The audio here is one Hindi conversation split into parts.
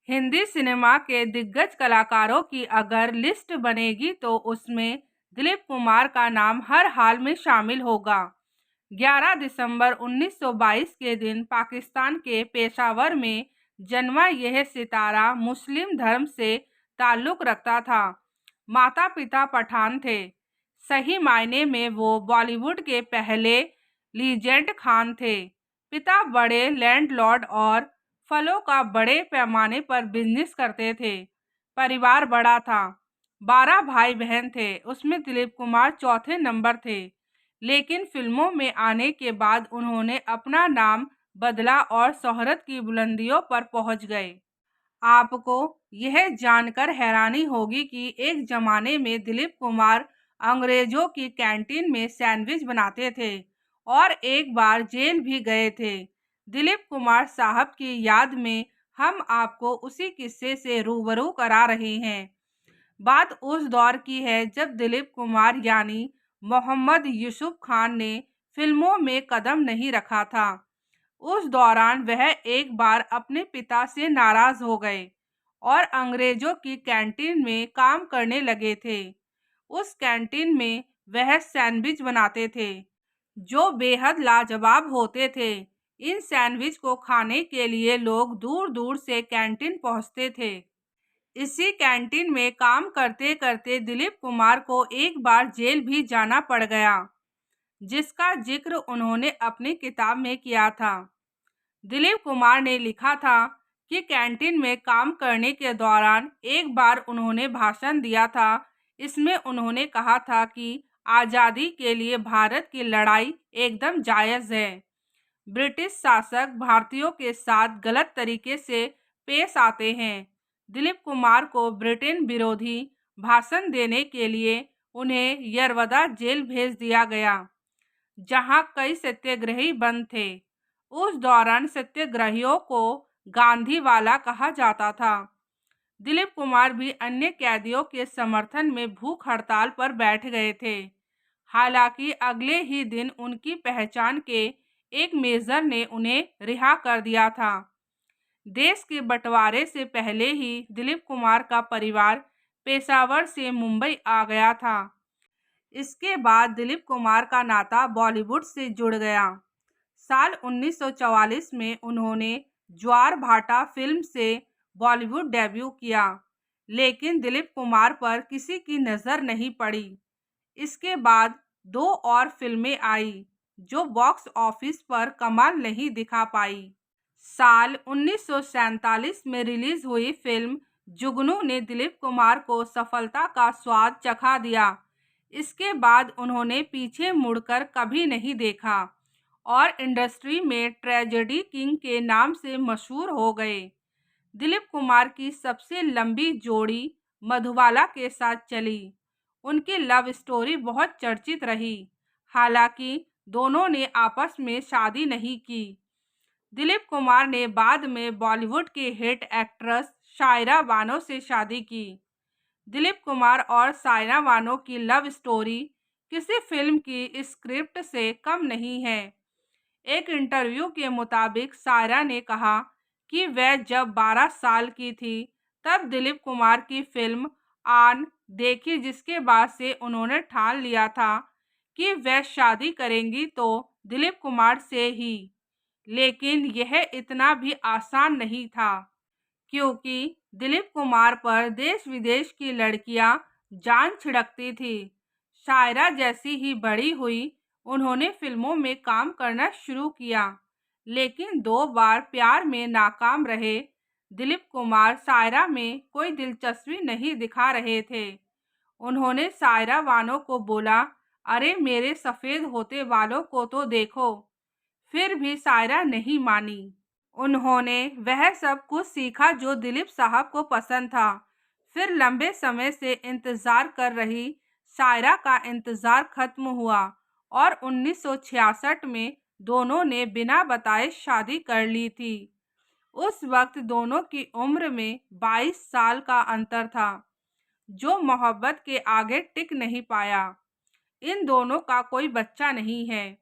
हिंदी सिनेमा के दिग्गज कलाकारों की अगर लिस्ट बनेगी तो उसमें दिलीप कुमार का नाम हर हाल में शामिल होगा। 11 दिसंबर 1922 के दिन पाकिस्तान के पेशावर में जन्मा यह सितारा मुस्लिम धर्म से ताल्लुक़ रखता था। माता पिता पठान थे। सही मायने में वो बॉलीवुड के पहले लीजेंड खान थे। पिता बड़े लैंडलॉर्ड और फलों का बड़े पैमाने पर बिजनेस करते थे। परिवार बड़ा था, 12 भाई बहन थे, उसमें दिलीप कुमार चौथे नंबर थे। लेकिन फिल्मों में आने के बाद उन्होंने अपना नाम बदला और शोहरत की बुलंदियों पर पहुंच गए। आपको यह जानकर हैरानी होगी कि एक जमाने में दिलीप कुमार अंग्रेजों की कैंटीन में सैंडविच बनाते थे और एक बार जेल भी गए थे। दिलीप कुमार साहब की याद में हम आपको उसी किस्से से रूबरू करा रहे हैं। बात उस दौर की है जब दिलीप कुमार यानी मोहम्मद यूसुफ खान ने फिल्मों में कदम नहीं रखा था। उस दौरान वह एक बार अपने पिता से नाराज हो गए और अंग्रेजों की कैंटीन में काम करने लगे थे। उस कैंटीन में वह सैंडविच बनाते थे जो बेहद लाजवाब होते थे। इन सैंडविच को खाने के लिए लोग दूर दूर से कैंटीन पहुंचते थे। इसी कैंटीन में काम करते करते दिलीप कुमार को एक बार जेल भी जाना पड़ गया, जिसका जिक्र उन्होंने अपनी किताब में किया था। दिलीप कुमार ने लिखा था कि कैंटीन में काम करने के दौरान एक बार उन्होंने भाषण दिया था। इसमें उन्होंने कहा था कि आज़ादी के लिए भारत की लड़ाई एकदम जायज़ है। ब्रिटिश शासक भारतीयों के साथ गलत तरीके से पेश आते हैं। दिलीप कुमार को ब्रिटेन विरोधी भाषण देने के लिए उन्हें यरवदा जेल भेज दिया गया, जहां कई सत्याग्रही बंद थे। उस दौरान सत्याग्रहियों को गांधीवाला कहा जाता था। दिलीप कुमार भी अन्य कैदियों के समर्थन में भूख हड़ताल पर बैठ गए थे। हालांकि अगले ही दिन उनकी पहचान के एक मेजर ने उन्हें रिहा कर दिया था। देश के बंटवारे से पहले ही दिलीप कुमार का परिवार पेशावर से मुंबई आ गया था। इसके बाद दिलीप कुमार का नाता बॉलीवुड से जुड़ गया। साल 1944 में उन्होंने ज्वार भाटा फिल्म से बॉलीवुड डेब्यू किया, लेकिन दिलीप कुमार पर किसी की नज़र नहीं पड़ी। इसके बाद 2 और फिल्में आई जो बॉक्स ऑफिस पर कमाल नहीं दिखा पाई। साल 1947 में रिलीज हुई फिल्म जुगनू ने दिलीप कुमार को सफलता का स्वाद चखा दिया। इसके बाद उन्होंने पीछे मुड़कर कभी नहीं देखा और इंडस्ट्री में ट्रेजेडी किंग के नाम से मशहूर हो गए। दिलीप कुमार की सबसे लंबी जोड़ी मधुबाला के साथ चली। उनकी लव स्टोरी बहुत चर्चित रही। हालांकि दोनों ने आपस में शादी नहीं की। दिलीप कुमार ने बाद में बॉलीवुड की हिट एक्ट्रेस शायरा बानो से शादी की। दिलीप कुमार और शायरा बानो की लव स्टोरी किसी फिल्म की स्क्रिप्ट से कम नहीं है। एक इंटरव्यू के मुताबिक शायरा ने कहा कि वह जब 12 साल की थी तब दिलीप कुमार की फिल्म आन देखी, जिसके बाद से उन्होंने ठान लिया था कि वह शादी करेंगी तो दिलीप कुमार से ही। लेकिन यह इतना भी आसान नहीं था, क्योंकि दिलीप कुमार पर देश विदेश की लड़कियां जान छिड़कती थी। शायरा जैसी ही बड़ी हुई उन्होंने फिल्मों में काम करना शुरू किया, लेकिन 2 बार प्यार में नाकाम रहे। दिलीप कुमार शायरा में कोई दिलचस्पी नहीं दिखा रहे थे। उन्होंने शायरा बानो को बोला, अरे मेरे सफ़ेद होते बालों को तो देखो। फिर भी शायरा नहीं मानी। उन्होंने वह सब कुछ सीखा जो दिलीप साहब को पसंद था। फिर लंबे समय से इंतज़ार कर रही शायरा का इंतज़ार खत्म हुआ और 1966 में दोनों ने बिना बताए शादी कर ली थी। उस वक्त दोनों की उम्र में 22 साल का अंतर था, जो मोहब्बत के आगे टिक नहीं पाया। इन दोनों का कोई बच्चा नहीं है।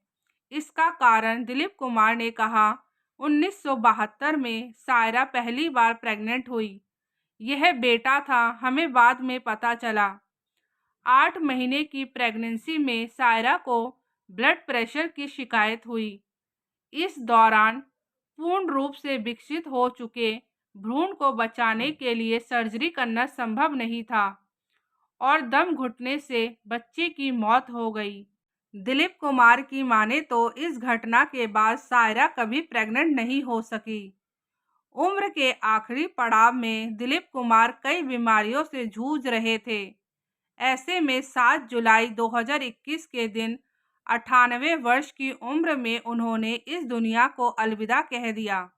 इसका कारण दिलीप कुमार ने कहा, 1972 में सायरा पहली बार प्रेग्नेंट हुई। यह बेटा था, हमें बाद में पता चला। 8 महीने की प्रेगनेंसी में सायरा को ब्लड प्रेशर की शिकायत हुई। इस दौरान पूर्ण रूप से विकसित हो चुके भ्रूण को बचाने के लिए सर्जरी करना संभव नहीं था और दम घुटने से बच्चे की मौत हो गई। दिलीप कुमार की माने तो इस घटना के बाद सायरा कभी प्रेग्नेंट नहीं हो सकी। उम्र के आखिरी पड़ाव में दिलीप कुमार कई बीमारियों से जूझ रहे थे। ऐसे में 7 जुलाई 2021 के दिन 98 वर्ष की उम्र में उन्होंने इस दुनिया को अलविदा कह दिया।